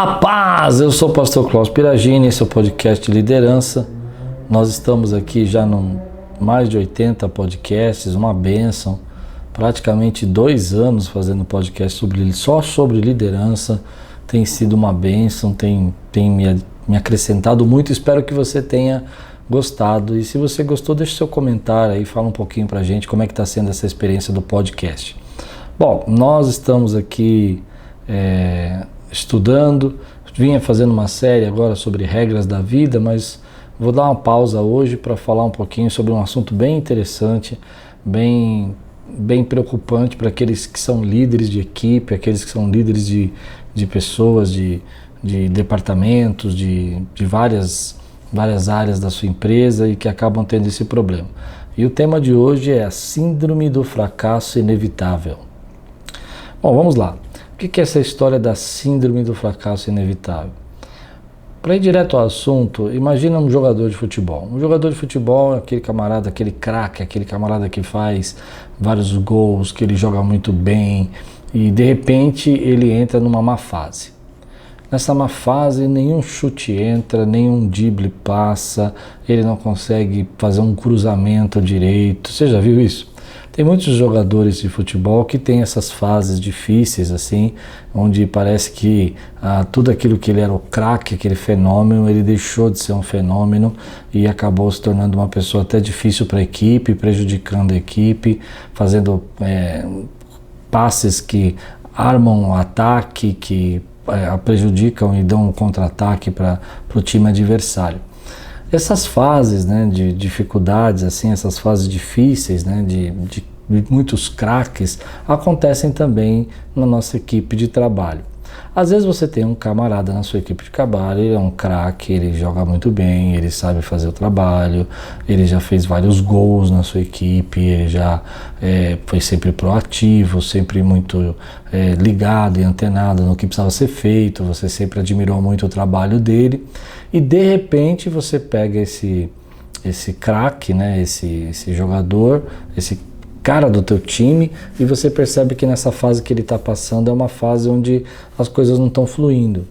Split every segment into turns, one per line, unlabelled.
A paz! Eu sou o pastor Cláudio Piragini, esse é o podcast de liderança. Nós estamos aqui já em mais de 80 podcasts, uma bênção. Praticamente 2 anos fazendo podcast só sobre liderança. Tem sido uma bênção, tem me acrescentado muito. Espero que você tenha gostado. E se você gostou, deixe seu comentário aí, fala um pouquinho pra gente como é que está sendo essa experiência do podcast. Bom, nós estamos aqui estudando, vinha fazendo uma série agora sobre regras da vida, mas vou dar uma pausa hoje para falar um pouquinho sobre um assunto bem interessante, bem preocupante para aqueles que são líderes de equipe, aqueles que são líderes de pessoas, de departamentos, de várias áreas da sua empresa e que acabam tendo esse problema. E o tema de hoje é a síndrome do fracasso inevitável. Bom, vamos lá. O que é essa história da síndrome do fracasso inevitável? Para ir direto ao assunto, imagina um jogador de futebol. Um jogador de futebol é aquele camarada, aquele craque, aquele camarada que faz vários gols, que ele joga muito bem e de repente ele entra numa má fase. Nessa má fase nenhum chute entra, nenhum drible passa, ele não consegue fazer um cruzamento direito. Você já viu isso? Tem muitos jogadores de futebol que têm essas fases difíceis, assim, onde parece que tudo aquilo que ele era o craque, aquele fenômeno, ele deixou de ser um fenômeno e acabou se tornando uma pessoa até difícil para a equipe, prejudicando a equipe, fazendo passes que armam o ataque, que prejudicam e dão um contra-ataque para o time adversário. Essas fases, né, de dificuldades, assim, essas fases difíceis, né, de muitos craques, acontecem também na nossa equipe de trabalho. Às vezes você tem um camarada na sua equipe de trabalho, ele é um craque, ele joga muito bem, ele sabe fazer o trabalho, ele já fez vários gols na sua equipe, ele já foi sempre proativo, sempre muito ligado e antenado no que precisava ser feito, você sempre admirou muito o trabalho dele e de repente você pega esse craque, né, esse jogador, esse cara do teu time e você percebe que nessa fase que ele está passando é uma fase onde as coisas não estão fluindo.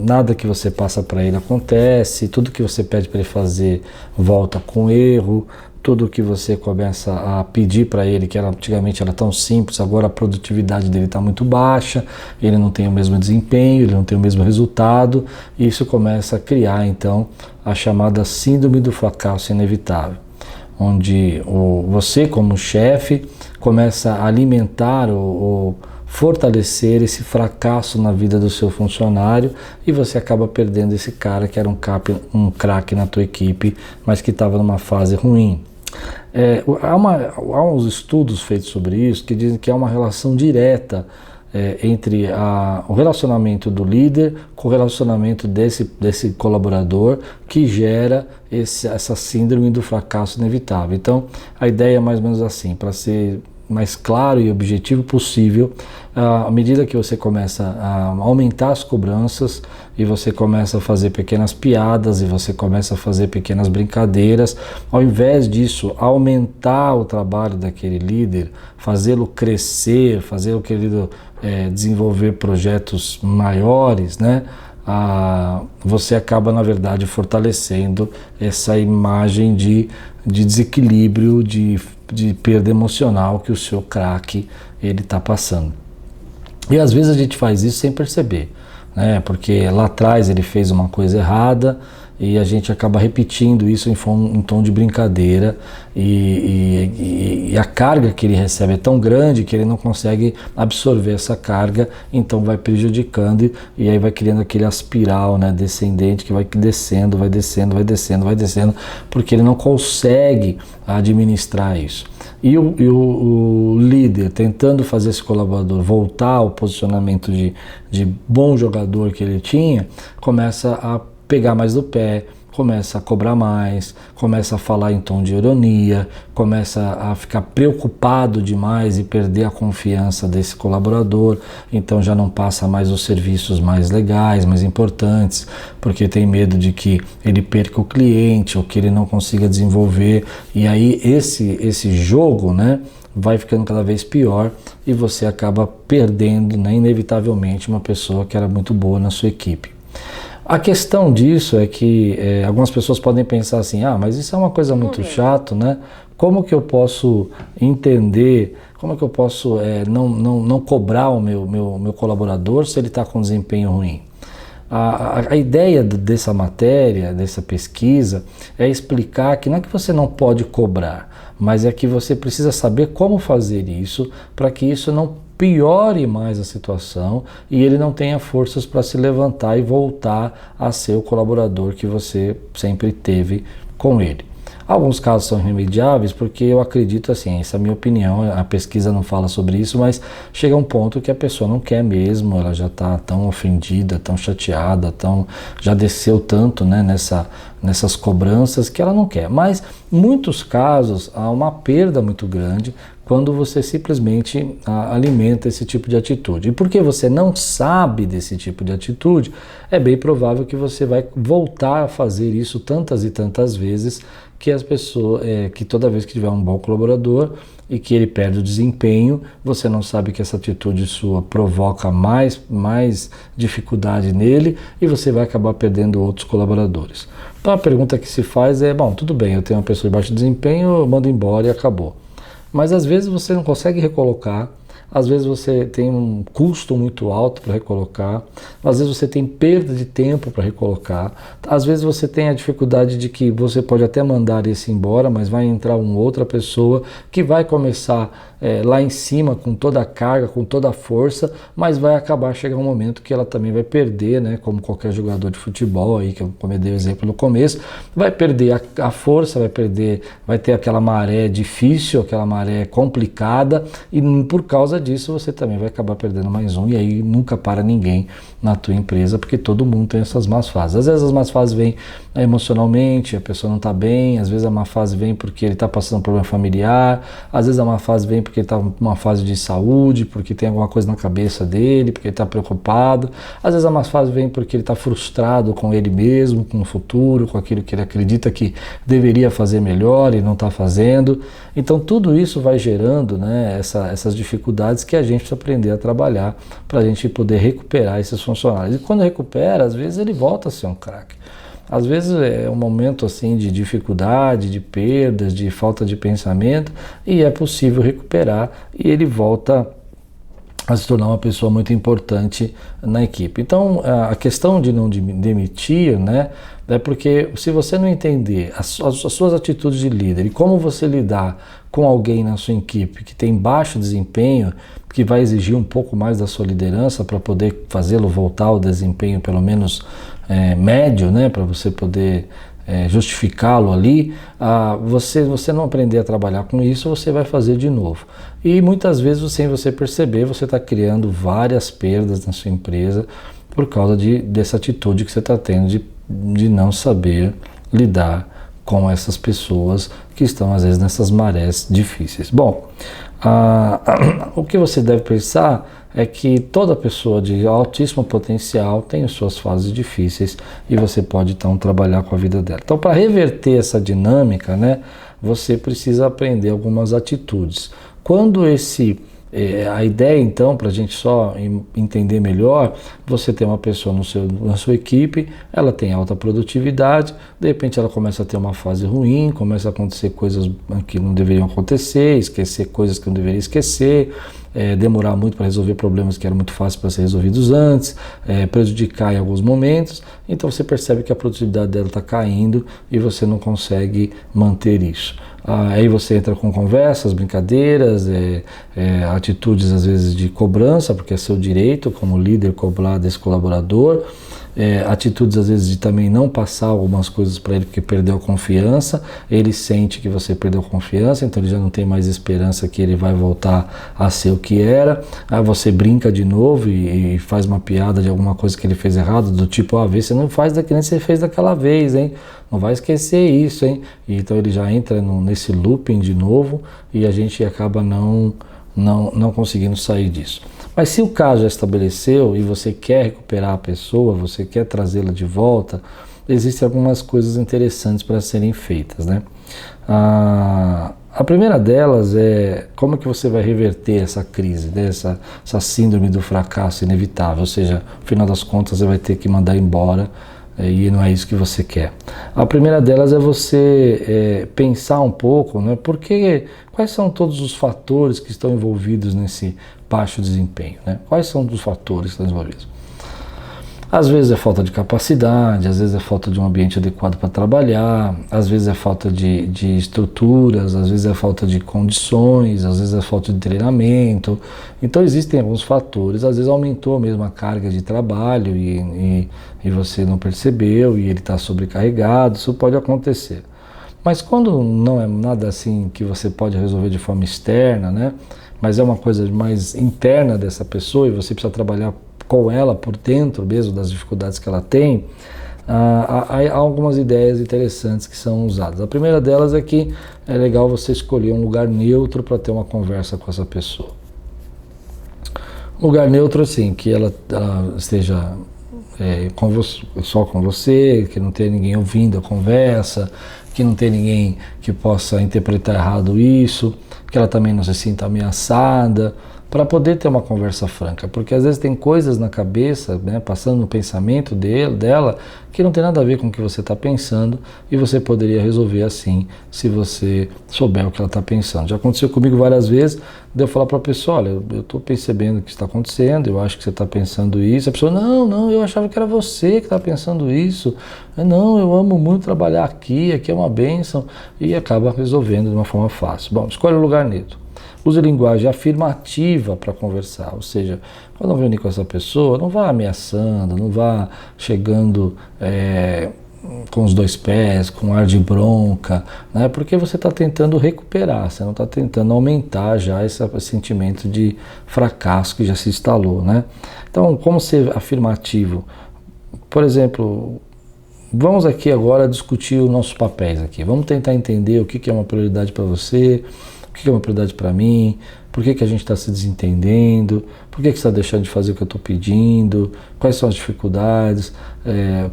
Nada que você passa para ele acontece, tudo que você pede para ele fazer volta com erro, tudo que você começa a pedir para ele, que antigamente era tão simples, agora a produtividade dele está muito baixa, ele não tem o mesmo desempenho, ele não tem o mesmo resultado, e isso começa a criar então a chamada síndrome do fracasso inevitável, onde você como chefe começa a alimentar ou fortalecer esse fracasso na vida do seu funcionário e você acaba perdendo esse cara que era um craque na tua equipe, mas que estava numa fase ruim. Há uns estudos feitos sobre isso que dizem que há uma relação direta entre o relacionamento do líder com o relacionamento desse colaborador que gera essa síndrome do fracasso inevitável. Então, a ideia é mais ou menos assim, para ser mais claro e objetivo possível, à medida que você começa a aumentar as cobranças e você começa a fazer pequenas piadas e você começa a fazer pequenas brincadeiras, ao invés disso, aumentar o trabalho daquele líder, fazê-lo crescer, fazer aquele líder desenvolver projetos maiores, né? Você acaba, na verdade, fortalecendo essa imagem de desequilíbrio, de perda emocional que o seu craque ele está passando. E às vezes a gente faz isso sem perceber, né? Porque lá atrás ele fez uma coisa errada e a gente acaba repetindo isso em tom de brincadeira e a carga que ele recebe é tão grande que ele não consegue absorver essa carga, então vai prejudicando e aí vai criando aquele espiral, né, descendente que vai descendo, porque ele não consegue administrar isso. E o líder tentando fazer esse colaborador voltar ao posicionamento de bom jogador que ele tinha, começa a pegar mais do pé, começa a cobrar mais, começa a falar em tom de ironia, começa a ficar preocupado demais e perder a confiança desse colaborador, então já não passa mais os serviços mais legais, mais importantes, porque tem medo de que ele perca o cliente ou que ele não consiga desenvolver, e aí esse jogo, né, vai ficando cada vez pior e você acaba perdendo, né, inevitavelmente uma pessoa que era muito boa na sua equipe. A questão disso é que algumas pessoas podem pensar assim, mas isso é uma coisa muito chato, né? Como que eu posso entender, como que eu posso não cobrar o meu colaborador se ele está com desempenho ruim? A ideia dessa matéria, dessa pesquisa, é explicar que não é que você não pode cobrar, mas é que você precisa saber como fazer isso para que isso não piore mais a situação e ele não tenha forças para se levantar e voltar a ser o colaborador que você sempre teve com ele. Alguns casos são irremediáveis porque eu acredito assim, essa é a minha opinião, a pesquisa não fala sobre isso, mas chega um ponto que a pessoa não quer mesmo, ela já está tão ofendida, tão chateada, já desceu tanto, né, nessas cobranças que ela não quer. Mas em muitos casos há uma perda muito grande quando você simplesmente alimenta esse tipo de atitude. E porque você não sabe desse tipo de atitude, é bem provável que você vai voltar a fazer isso tantas e tantas vezes que as pessoas, que toda vez que tiver um bom colaborador e que ele perde o desempenho, você não sabe que essa atitude sua provoca mais dificuldade nele e você vai acabar perdendo outros colaboradores. Então a pergunta que se faz é, bom, tudo bem, eu tenho uma pessoa de baixo desempenho, eu mando embora e acabou. Mas às vezes você não consegue recolocar, às vezes você tem um custo muito alto para recolocar, às vezes você tem perda de tempo para recolocar, às vezes você tem a dificuldade de que você pode até mandar esse embora, mas vai entrar uma outra pessoa que vai começar lá em cima com toda a carga, com toda a força, mas vai acabar chegar um momento que ela também vai perder, né, como qualquer jogador de futebol aí, que eu dei o exemplo no começo, vai perder a força, vai ter aquela maré difícil, aquela maré complicada, e por causa disso você também vai acabar perdendo mais um, e aí nunca para ninguém na tua empresa, porque todo mundo tem essas más fases. Às vezes as más fases vêm emocionalmente, a pessoa não está bem, às vezes a má fase vem porque ele está passando um problema familiar, às vezes a má fase vem porque ele está numa fase de saúde, porque tem alguma coisa na cabeça dele, porque ele está preocupado, às vezes a má fase vem porque ele está frustrado com ele mesmo, com o futuro, com aquilo que ele acredita que deveria fazer melhor e não está fazendo. Então tudo isso vai gerando, né, essas dificuldades que a gente precisa aprender a trabalhar para a gente poder recuperar esses funcionários. E quando recupera, às vezes ele volta a ser um craque. Às vezes é um momento assim de dificuldade, de perdas, de falta de pensamento, e é possível recuperar e ele volta a se tornar uma pessoa muito importante na equipe. Então a questão de não demitir, né, é porque se você não entender as suas atitudes de líder e como você lidar com alguém na sua equipe que tem baixo desempenho, que vai exigir um pouco mais da sua liderança para poder fazê-lo voltar ao desempenho pelo menos médio, né, para você poder justificá-lo ali, você não aprender a trabalhar com isso, você vai fazer de novo. E muitas vezes, sem você perceber, você está criando várias perdas na sua empresa por causa dessa atitude que você está tendo de não saber lidar com essas pessoas que estão às vezes nessas marés difíceis. Bom, o que você deve pensar é que toda pessoa de altíssimo potencial tem as suas fases difíceis e você pode então trabalhar com a vida dela. Então, para reverter essa dinâmica, né, você precisa aprender algumas atitudes. Quando a ideia então, para a gente só entender melhor, você tem uma pessoa na sua equipe, ela tem alta produtividade, de repente ela começa a ter uma fase ruim, começa a acontecer coisas que não deveriam acontecer, esquecer coisas que não deveria esquecer, demorar muito para resolver problemas que eram muito fáceis para ser resolvidos antes, prejudicar em alguns momentos, então você percebe que a produtividade dela está caindo e você não consegue manter isso. Aí você entra com conversas, brincadeiras, atitudes às vezes de cobrança, porque é seu direito como líder cobrar desse colaborador, atitudes às vezes de também não passar algumas coisas para ele porque perdeu a confiança, ele sente que você perdeu a confiança, então ele já não tem mais esperança que ele vai voltar a ser o que era, aí você brinca de novo e faz uma piada de alguma coisa que ele fez errado, do tipo, vê se não faz que nem você fez daquela vez, hein? Não vai esquecer isso, hein? E então ele já entra nesse looping de novo e a gente acaba não conseguindo sair disso. Mas se o caso já estabeleceu e você quer recuperar a pessoa, você quer trazê-la de volta, existem algumas coisas interessantes para serem feitas, né? A primeira delas é como que você vai reverter essa crise, né? essa síndrome do fracasso inevitável, ou seja, no final das contas você vai ter que mandar embora e não é isso que você quer. A primeira delas é você pensar um pouco, né? Quais são todos os fatores que estão envolvidos nesse baixo desempenho, né? Quais são os fatores que estão envolvidos? Às vezes é falta de capacidade, às vezes é falta de um ambiente adequado para trabalhar, às vezes é falta de estruturas, às vezes é falta de condições, às vezes é falta de treinamento. Então existem alguns fatores, às vezes aumentou mesmo a carga de trabalho e você não percebeu e ele está sobrecarregado, isso pode acontecer. Mas quando não é nada assim que você pode resolver de forma externa, né? Mas é uma coisa mais interna dessa pessoa e você precisa trabalhar com ela por dentro mesmo das dificuldades que ela tem, há algumas ideias interessantes que são usadas. A primeira delas é que é legal você escolher um lugar neutro para ter uma conversa com essa pessoa. Um lugar neutro assim, que ela esteja só com você, que não tenha ninguém ouvindo a conversa, que não tenha ninguém que possa interpretar errado isso, que ela também não se sinta ameaçada, para poder ter uma conversa franca, porque às vezes tem coisas na cabeça, né, passando no pensamento dela, que não tem nada a ver com o que você está pensando e você poderia resolver assim, se você souber o que ela está pensando. Já aconteceu comigo várias vezes, de eu falar para a pessoa, olha, eu estou percebendo o que está acontecendo, eu acho que você está pensando isso, a pessoa, não, eu achava que era você que está pensando isso, não, eu amo muito trabalhar aqui é uma bênção, e acaba resolvendo de uma forma fácil. Bom, escolha o lugar neutro. Use linguagem afirmativa para conversar, ou seja, quando reunir com essa pessoa, não vá ameaçando, não vá chegando com os dois pés, com ar de bronca, né? Porque você está tentando recuperar, você não está tentando aumentar já esse sentimento de fracasso que já se instalou, né? Então, como ser afirmativo? Por exemplo, vamos aqui agora discutir os nossos papéis aqui, vamos tentar entender o que é uma prioridade para você, o que é uma prioridade para mim, por que a gente está se desentendendo, por que você está deixando de fazer o que eu estou pedindo, quais são as dificuldades,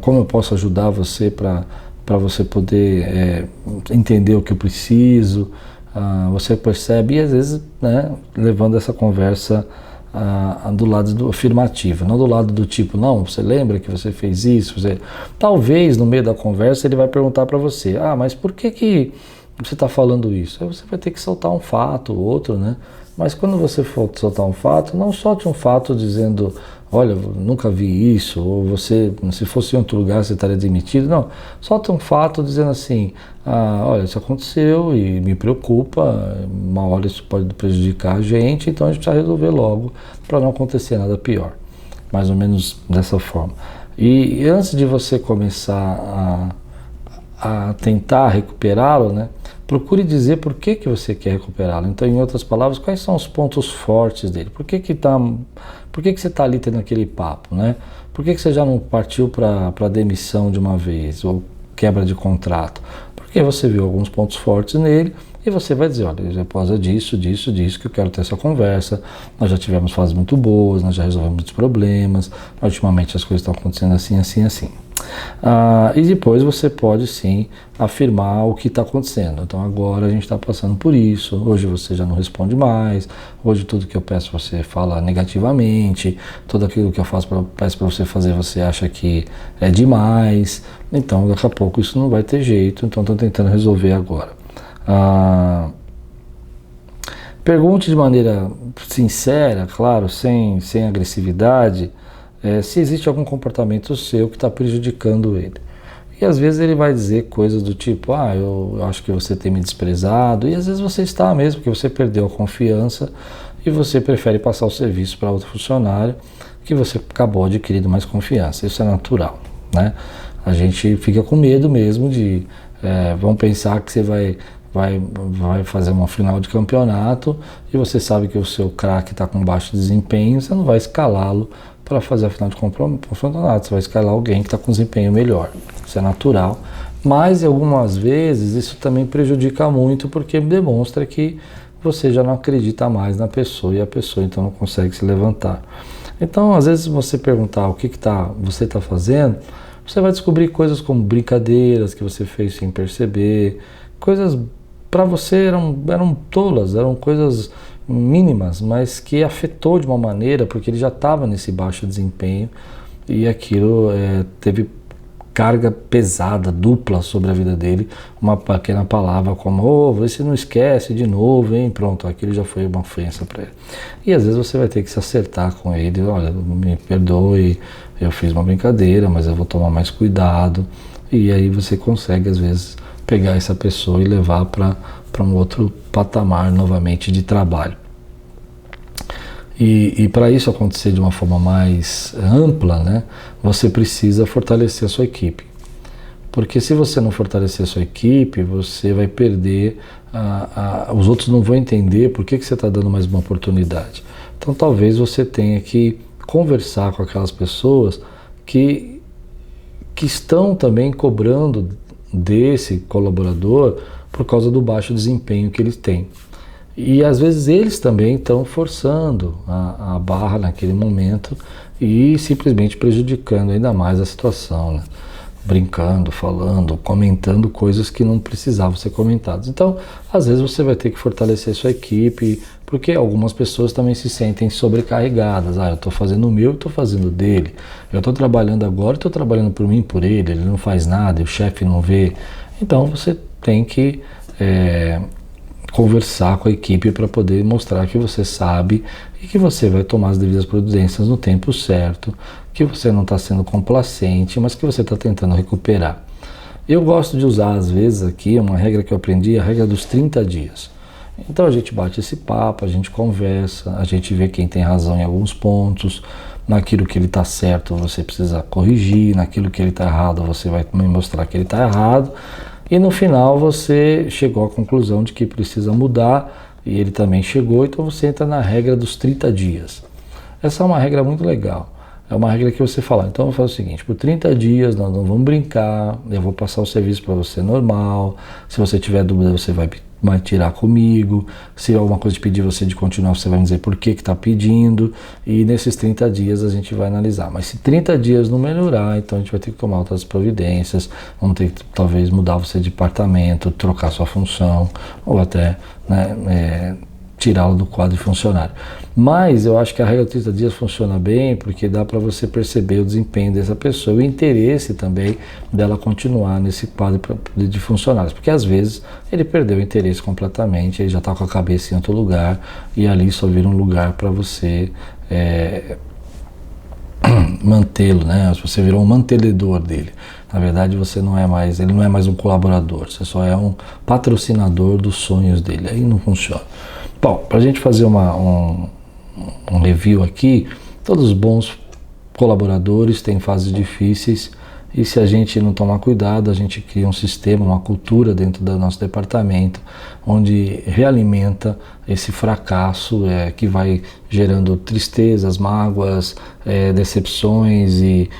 como eu posso ajudar você para você poder entender o que eu preciso. Você percebe e às vezes, né, levando essa conversa do lado do afirmativo, não do lado do tipo, não, você lembra que você fez isso? Talvez no meio da conversa ele vai perguntar para você, mas por que você está falando isso? Aí você vai ter que soltar um fato, outro, né? Mas quando você for soltar um fato, não solte um fato dizendo, olha, nunca vi isso, ou você, se fosse em outro lugar, você estaria demitido. Não, solta um fato dizendo assim, olha, isso aconteceu e me preocupa, uma hora isso pode prejudicar a gente, então a gente precisa resolver logo para não acontecer nada pior. Mais ou menos dessa forma. E antes de você começar a tentar recuperá-lo, né? Procure dizer por que você quer recuperá-lo. Então, em outras palavras, quais são os pontos fortes dele? Por que você está ali tendo aquele papo, né? Por que você já não partiu para demissão de uma vez ou quebra de contrato? Porque você viu alguns pontos fortes nele e você vai dizer, olha, é por causa disso que eu quero ter essa conversa. Nós já tivemos fases muito boas, nós já resolvemos muitos problemas, ultimamente as coisas estão acontecendo assim, assim, assim. E depois você pode sim afirmar o que está acontecendo. Então agora a gente está passando por isso, hoje você já não responde mais, hoje tudo que eu peço você fala negativamente, tudo aquilo que eu peço para você fazer você acha que é demais, então daqui a pouco isso não vai ter jeito, então estou tentando resolver agora. Pergunte de maneira sincera, claro, sem agressividade, se existe algum comportamento seu que está prejudicando ele. E às vezes ele vai dizer coisas do tipo, eu acho que você tem me desprezado, e às vezes você está mesmo, porque você perdeu a confiança e você prefere passar o serviço para outro funcionário porque você acabou adquirindo mais confiança. Isso é natural, né? A gente fica com medo mesmo de... vamos pensar que você vai fazer uma final de campeonato e você sabe que o seu craque está com baixo desempenho, você não vai escalá-lo para fazer a final de campeonato, você vai escalar alguém que está com desempenho melhor. Isso é natural. Mas, algumas vezes, isso também prejudica muito porque demonstra que você já não acredita mais na pessoa e a pessoa então não consegue se levantar. Então, às vezes, você perguntar o que você está fazendo, você vai descobrir coisas como brincadeiras que você fez sem perceber, coisas para você eram tolas, eram coisas mínimas, mas que afetou de uma maneira, porque ele já estava nesse baixo desempenho e aquilo teve carga pesada, dupla sobre a vida dele, uma pequena palavra como, você não esquece de novo, hein? Pronto, aquilo já foi uma ofensa para ele. E às vezes você vai ter que se acertar com ele, olha, me perdoe, eu fiz uma brincadeira, mas eu vou tomar mais cuidado, e aí você consegue às vezes pegar essa pessoa e levar para um outro patamar novamente de trabalho. E para isso acontecer de uma forma mais ampla, né, você precisa fortalecer a sua equipe. Porque se você não fortalecer a sua equipe, você vai perder, os outros não vão entender por que você está dando mais uma oportunidade. Então talvez você tenha que conversar com aquelas pessoas que estão também cobrando desse colaborador por causa do baixo desempenho que eles têm. E às vezes eles também estão forçando a barra naquele momento e simplesmente prejudicando ainda mais a situação, né? Brincando, falando, comentando coisas que não precisavam ser comentadas. Então, às vezes você vai ter que fortalecer sua equipe, porque algumas pessoas também se sentem sobrecarregadas. Eu estou fazendo o meu e estou fazendo o dele. Eu estou trabalhando agora e estou trabalhando por mim e por ele. Ele não faz nada, o chefe não vê. Então, você tem que conversar com a equipe para poder mostrar que você sabe e que você vai tomar as devidas providências no tempo certo, que você não está sendo complacente, mas que você está tentando recuperar. Eu gosto de usar às vezes aqui uma regra que eu aprendi, a regra dos 30 dias. Então a gente bate esse papo, a gente conversa, a gente vê quem tem razão em alguns pontos, naquilo que ele está certo você precisa corrigir, naquilo que ele está errado você vai me mostrar que ele está errado, e no final você chegou à conclusão de que precisa mudar, e ele também chegou, então você entra na regra dos 30 dias. Essa é uma regra muito legal. É uma regra que você fala, então eu faço o seguinte, por 30 dias nós não vamos brincar, eu vou passar o serviço para você normal, se você tiver dúvida você vai tirar comigo, se alguma coisa te pedir você de continuar, você vai me dizer por que está pedindo, e nesses 30 dias a gente vai analisar. Mas se 30 dias não melhorar, então a gente vai ter que tomar outras providências, vamos ter que talvez mudar você de departamento, trocar sua função, ou até tirá-lo do quadro de funcionário. Mas eu acho que a regra de 30 dias funciona bem porque dá para você perceber o desempenho dessa pessoa e o interesse também dela continuar nesse quadro de funcionários, porque às vezes ele perdeu o interesse completamente, ele já está com a cabeça em outro lugar e ali só vira um lugar para você mantê-lo, né? Você virou um mantenedor dele. Na verdade, ele não é mais um colaborador, você só é um patrocinador dos sonhos dele. Aí não funciona. Bom, para a gente fazer um review aqui, todos os bons colaboradores têm fases difíceis e se a gente não tomar cuidado, a gente cria um sistema, uma cultura dentro do nosso departamento, onde realimenta esse fracasso que vai gerando tristezas, mágoas, decepções e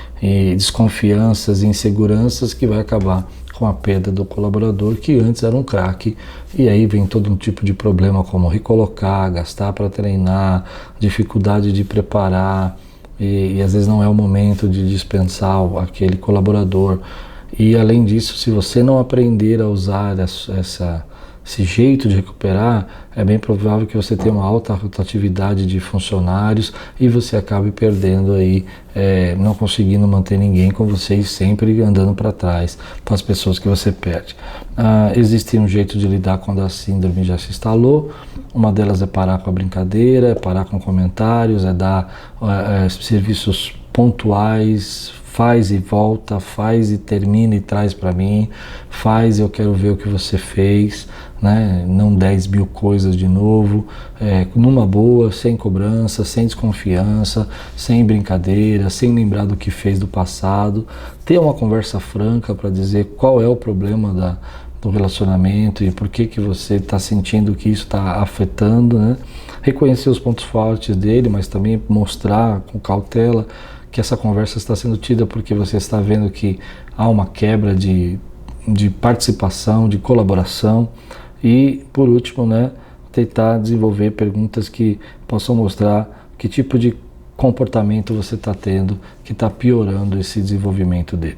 desconfianças e inseguranças que vai acabar com a perda do colaborador que antes era um craque, e aí vem todo um tipo de problema como recolocar, gastar para treinar, dificuldade de preparar, e às vezes não é o momento de dispensar aquele colaborador. E além disso, se você não aprender a usar esse jeito de recuperar, é bem provável que você tenha uma alta rotatividade de funcionários e você acabe perdendo aí, não conseguindo manter ninguém com você e sempre andando para trás com as pessoas que você perde. Existe um jeito de lidar quando a síndrome já se instalou. Uma delas é parar com a brincadeira, é parar com comentários, é dar serviços pontuais, faz e volta, faz e termina e traz para mim, faz, eu quero ver o que você fez, né? Não 10 mil coisas de novo, numa boa, sem cobrança, sem desconfiança, sem brincadeira, sem lembrar do que fez do passado, ter uma conversa franca para dizer qual é o problema do relacionamento e por que você está sentindo que isso está afetando, né? Reconhecer os pontos fortes dele, mas também mostrar com cautela que essa conversa está sendo tida porque você está vendo que há uma quebra de participação, de colaboração. E, por último, né, tentar desenvolver perguntas que possam mostrar que tipo de comportamento você está tendo que está piorando esse desenvolvimento dele.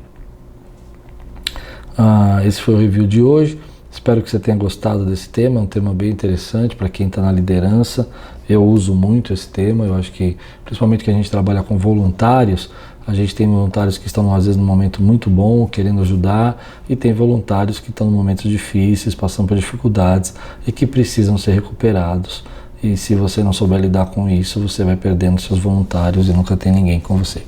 Esse foi o review de hoje. Espero que você tenha gostado desse tema, é um tema bem interessante para quem está na liderança. Eu uso muito esse tema, eu acho que, principalmente que a gente trabalha com voluntários, a gente tem voluntários que estão às vezes num momento muito bom, querendo ajudar, e tem voluntários que estão em momentos difíceis, passando por dificuldades e que precisam ser recuperados. E se você não souber lidar com isso, você vai perdendo seus voluntários e nunca tem ninguém com você.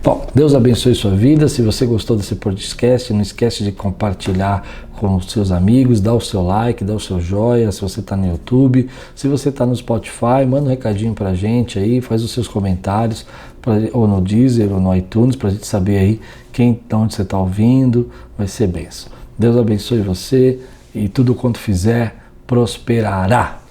Bom, Deus abençoe sua vida. Se você gostou desse podcast, não esquece de compartilhar com os seus amigos, dá o seu like, dá o seu joia, se você está no YouTube. Se você está no Spotify, manda um recadinho pra gente aí, faz os seus comentários, ou no Deezer, ou no iTunes, pra gente saber aí de onde você está ouvindo, vai ser bênção. Deus abençoe você e tudo quanto fizer prosperará.